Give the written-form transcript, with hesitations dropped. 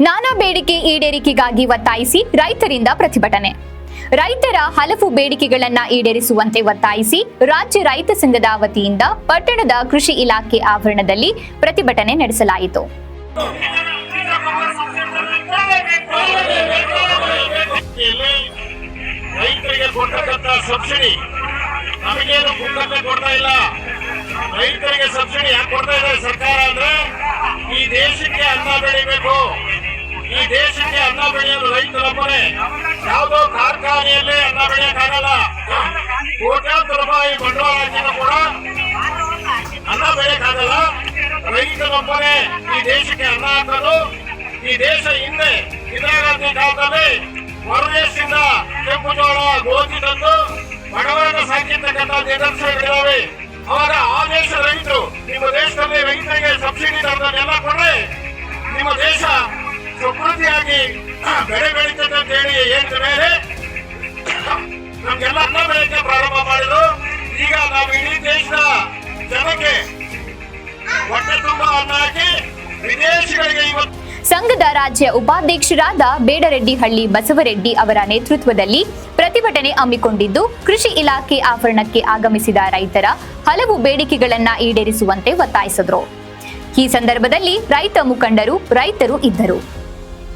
ನಾನಾ ಬೇಡಿಕೆ ಈಡೇರಿಕೆಗಾಗಿ ಒತ್ತಾಯಿಸಿ ರೈತರಿಂದ ಪ್ರತಿಭಟನೆ. ರೈತರ ಹಲವು ಬೇಡಿಕೆಗಳನ್ನು ಈಡೇರಿಸುವಂತೆ ಒತ್ತಾಯಿಸಿ ರಾಜ್ಯ ರೈತ ಸಂಘದ ವತಿಯಿಂದ ಪಟ್ಟಣದ ಕೃಷಿ ಇಲಾಖೆ ಆವರಣದಲ್ಲಿ ಪ್ರತಿಭಟನೆ ನಡೆಸಲಾಯಿತು. ರೈತರಿಗೆ ಕೊಟ್ಟಂತ ಸಬ್ಸಿಡಿ ನಮಗೇನು ಕೊಡ್ತಾ ಇಲ್ಲ. ರೈತರಿಗೆ ಸಬ್ಸಿಡಿ ಯಾಕೆ ಕೊಡ್ತಾ ಇದೆ ಸರ್ಕಾರ ಅಂದ್ರೆ ಈ ದೇಶಕ್ಕೆ ಅನ್ನ ಬೆಳಿಬೇಕು. ಈ ದೇಶಕ್ಕೆ ಅನ್ನ ಬೆಳೆಯೋದು ರೈತರೊಬ್ಬರೇ. ಯಾವುದೋ ಕಾರ್ಖಾನೆಯಲ್ಲೇ ಅನ್ನ ಬೆಳೆಯಕ್ಕಾಗಲ್ಲ. ಕೋಟ್ಯಾಂತರ ರೂಪಾಯಿ ಬಂಡವಾಳ ಹಾಕಿದ್ರು ಕೂಡ ಅನ್ನ ಬೆಳೆಯಕ್ಕಾಗಲ್ಲ. ರೈತರೊಬ್ಬರೇ ಈ ದೇಶಕ್ಕೆ ಅನ್ನ ಹಾಕೋದು. ಈ ದೇಶ ಹಿಂದೆ ಇಂದಿರಾ ಗಾಂಧಿ ಕಾಲದಲ್ಲಿ ಹೊರದೇಶದಿಂದ ಕೆಂಪು ಜೋಳ ಗೋಧಿ ತಂದು ಬಡವರನ್ನು ಸಾಕಿರ್ತಕ್ಕಂಥ ನಿದರ್ಶನಗಳಿದ್ದಾವೆ. ಅವಾಗ ಆ ದೇಶ ರೈತರು ನಿಮ್ಮ ದೇಶದಲ್ಲಿ ರೈತರಿಗೆ ಸಬ್ಸಿಡಿ ತಂದನ್ನೆಲ್ಲ ಕೊಡ್ರೆ ನಿಮ್ಮ ದೇಶ ಸಮೃದ್ಧಿಯಾಗಿ ಬೆಳೆ ಬೆಳೀತದೆ ಅಂತ ಹೇಳಿ ಹೇಳಿದ ಮೇಲೆ ನಮ್ಗೆಲ್ಲ ಅನ್ನ ಬೆಳೆಯಕ್ಕೆ ಪ್ರಾರಂಭ ಮಾಡಿದ್ರು. ಈಗ ನಾವು ಇಡೀ ದೇಶದ ಜನಕ್ಕೆ ಹೊಟ್ಟೆ ತುಂಬಾ ಅನ್ನ ಹಾಕಿ ವಿದೇಶಿಗಳಿಗೆ ಇವತ್ತು ಸಂಘದ ರಾಜ್ಯ ಉಪಾಧ್ಯಕ್ಷರಾದ ಬೇಡರೆಡ್ಡಿಹಳ್ಳಿ ಬಸವರೆಡ್ಡಿ ಅವರ ನೇತೃತ್ವದಲ್ಲಿ ಪ್ರತಿಭಟನೆ ಹಮ್ಮಿಕೊಂಡಿದ್ದು, ಕೃಷಿ ಇಲಾಖೆ ಆವರಣಕ್ಕೆ ಆಗಮಿಸಿದ ರೈತರ ಹಲವು ಬೇಡಿಕೆಗಳನ್ನು ಈಡೇರಿಸುವಂತೆ ಒತ್ತಾಯಿಸಿದರು. ಈ ಸಂದರ್ಭದಲ್ಲಿ ರೈತ ಮುಖಂಡರು, ರೈತರು ಇದ್ದರು.